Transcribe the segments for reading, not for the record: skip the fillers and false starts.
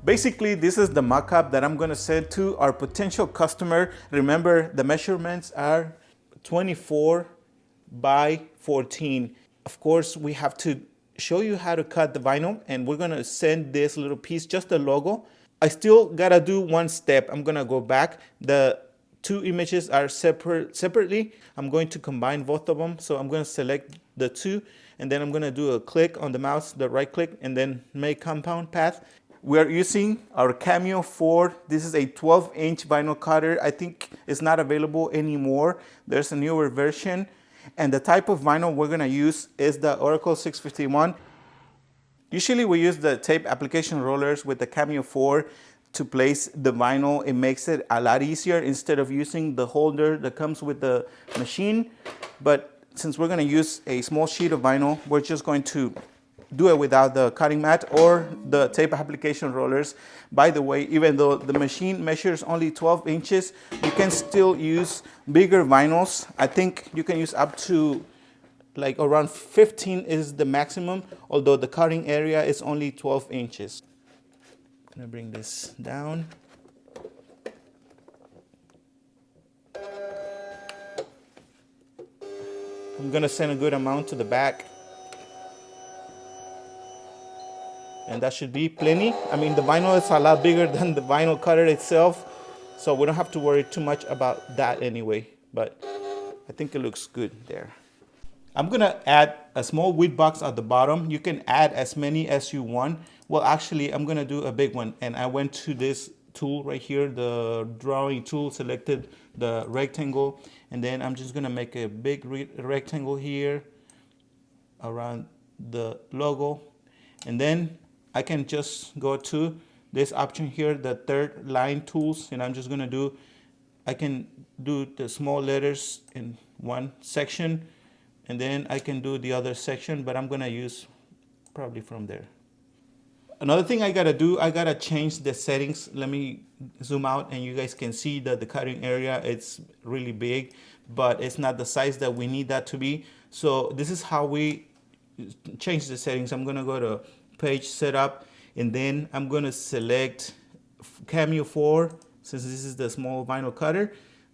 Basically, this is the mock-up that I'm gonna send to our potential customer. Remember, the measurements are 24 by 14. Of course, we have to show you how to cut the vinyl, and we're gonna send this little piece, just the logo. I still gotta do one step. I'm gonna go back. The two images are separately. I'm going to combine both of them. So I'm gonna select the two, and then I'm gonna do a click on the mouse, the right click, and then make compound path. We're using our Cameo 4. This is a 12-inch vinyl cutter. I think it's not available anymore. There's a newer version. And the type of vinyl we're gonna use is the Oracle 651. Usually we use the tape application rollers with the Cameo 4 to place the vinyl. It makes it a lot easier instead of using the holder that comes with the machine. But since we're gonna use a small sheet of vinyl, we're just going to do it without the cutting mat or the tape application rollers. By the way, even though the machine measures only 12 inches, you can still use bigger vinyls. I think you can use up to like around 15 is the maximum, although the cutting area is only 12 inches. I'm gonna bring this down. I'm gonna send a good amount to the back. And that should be plenty. I mean, the vinyl is a lot bigger than the vinyl cutter itself, so we don't have to worry too much about that anyway, but I think it looks good there. I'm gonna add a small width box at the bottom. You can add as many as you want. Well, actually, I'm gonna do a big one, and I went to this tool right here, the drawing tool, selected the rectangle, and then I'm just gonna make a big rectangle here around the logo, and then I can just go to this option here, the third line tools, and I'm just gonna I can do the small letters in one section, and then I can do the other section, but I'm gonna use probably from there. Another thing I gotta do, I gotta change the settings. Let me zoom out and you guys can see that the cutting area, it's really big, but it's not the size that we need that to be. So this is how we change the settings. I'm gonna go to page setup, and then I'm gonna select Cameo 4, since this is the small vinyl cutter.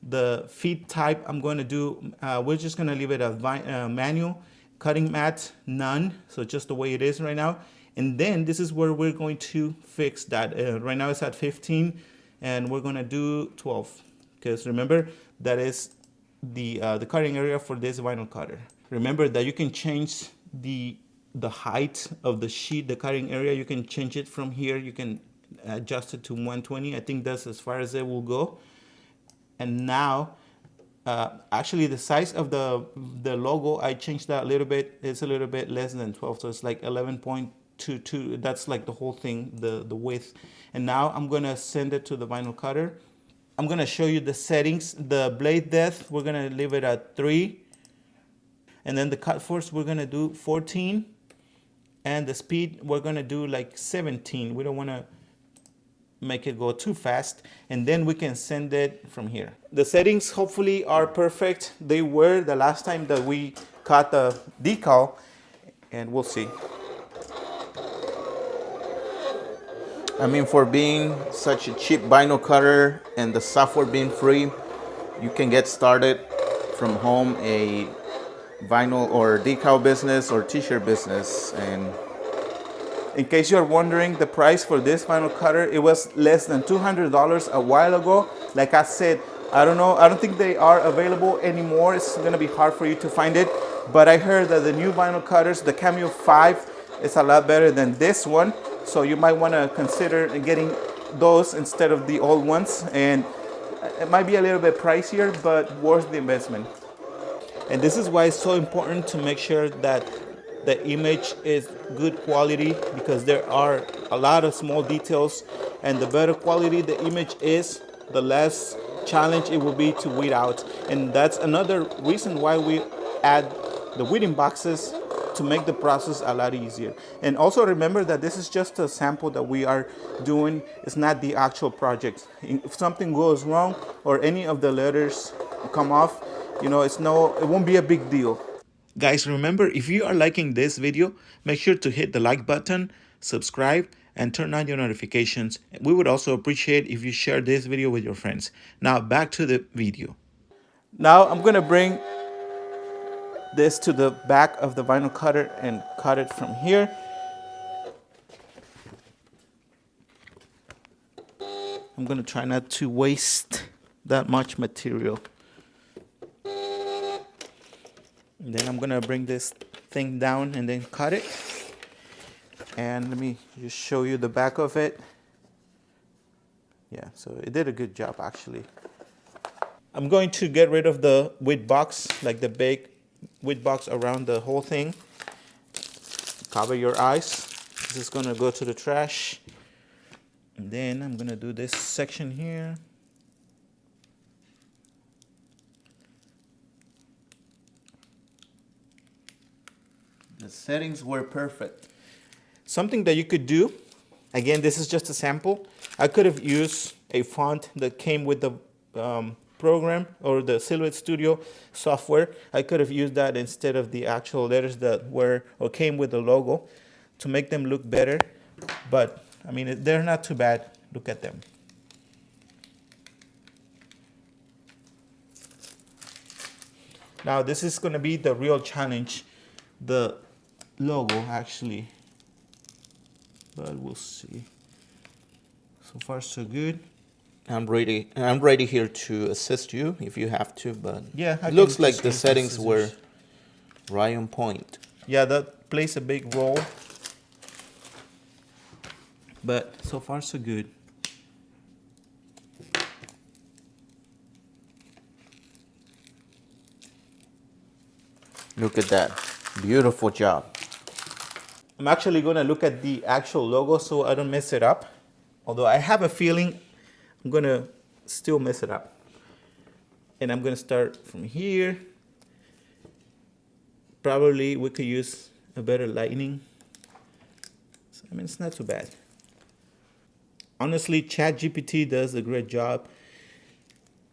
The feed type I'm going to do, we're just going to leave it as manual. Cutting mat, none, so just the way it is right now. And then this is where we're going to fix that. Right now it's at 15, and we're going to do 12, because remember, that is the cutting area for this vinyl cutter. Remember that you can change the height of the sheet, the cutting area. You can change it from here. You can adjust it to 120. I think that's as far as it will go. And now, actually the size of the logo, I changed that a little bit. It's a little bit less than 12, so it's like 11.22. That's like the whole thing, the width. And now I'm gonna send it to the vinyl cutter. I'm gonna show you the settings. The blade depth, we're gonna leave it at 3. And then the cut force, we're gonna do 14. And the speed, we're gonna do like 17. We don't wanna make it go too fast, and then we can send it from here. The settings hopefully are perfect. They were the last time that we cut the decal, and we'll see. I mean, for being such a cheap vinyl cutter and the software being free, you can get started from home a vinyl or decal business or t-shirt business. And in case you're wondering the price for this vinyl cutter, it was less than $200 a while ago. Like I said, I don't think they are available anymore. It's gonna be hard for you to find it, but I heard that the new vinyl cutters, the Cameo 5, is a lot better than this one, so you might want to consider getting those instead of the old ones. And it might be a little bit pricier, but worth the investment. And this is why it's so important to make sure that the image is good quality, because there are a lot of small details, and the better quality the image is, the less challenge it will be to weed out. And that's another reason why we add the weeding boxes, to make the process a lot easier. And also remember that this is just a sample that we are doing. It's not the actual project. If something goes wrong or any of the letters come off, it won't be a big deal. Guys, remember, if you are liking this video, make sure to hit the like button, subscribe, and turn on your notifications. We would also appreciate if you share this video with your friends. Now back to the video. Now I'm gonna bring this to the back of the vinyl cutter and cut it from here. I'm gonna try not to waste that much material. And then I'm gonna bring this thing down and then cut it. And let me just show you the back of it. Yeah, so it did a good job actually. I'm going to get rid of the width box, like the big width box around the whole thing. Cover your eyes. This is gonna go to the trash. And then I'm gonna do this section here. The settings were perfect. Something that you could do, again, this is just a sample. I could have used a font that came with the program or the Silhouette Studio software. I could have used that instead of the actual letters that were or came with the logo to make them look better. But I mean, they're not too bad. Look at them. Now this is going to be the real challenge, the logo actually. But we'll see. So far so good. I'm ready here to assist you if you have to, but yeah, it looks like the settings were right on point. Yeah, that plays a big role. But so far so good. Look at that. Beautiful job. I'm actually going to look at the actual logo so I don't mess it up. Although I have a feeling I'm going to still mess it up. And I'm going to start from here. Probably we could use a better lighting. So, I mean, it's not too bad. Honestly, ChatGPT does a great job.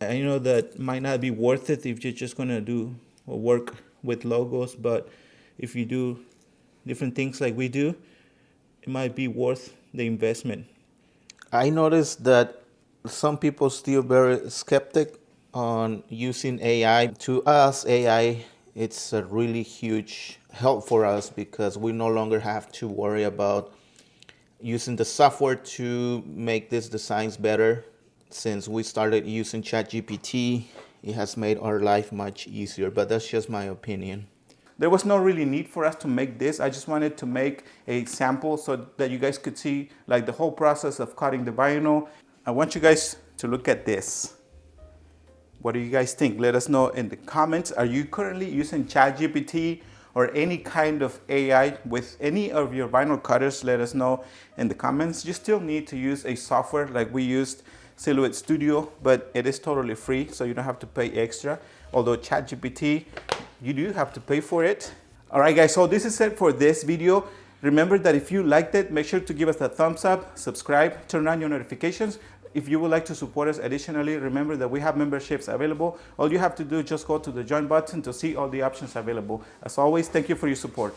I know that might not be worth it if you're just going to do or work with logos, but if you do different things like we do, it might be worth the investment. I noticed that some people still very skeptic on using AI. To us, AI, it's a really huge help for us because we no longer have to worry about using the software to make these designs better. Since we started using ChatGPT, it has made our life much easier, but that's just my opinion. There was no really need for us to make this. I just wanted to make a sample so that you guys could see like the whole process of cutting the vinyl. I want you guys to look at this. What do you guys think? Let us know in the comments. Are you currently using ChatGPT or any kind of AI with any of your vinyl cutters? Let us know in the comments. You still need to use a software like we used, Silhouette Studio, but it is totally free, so you don't have to pay extra. Although ChatGPT, you do have to pay for it. All right, guys, so this is it for this video. Remember that if you liked it, make sure to give us a thumbs up, subscribe, turn on your notifications. If you would like to support us additionally, remember that we have memberships available. All you have to do is just go to the join button to see all the options available. As always, thank you for your support.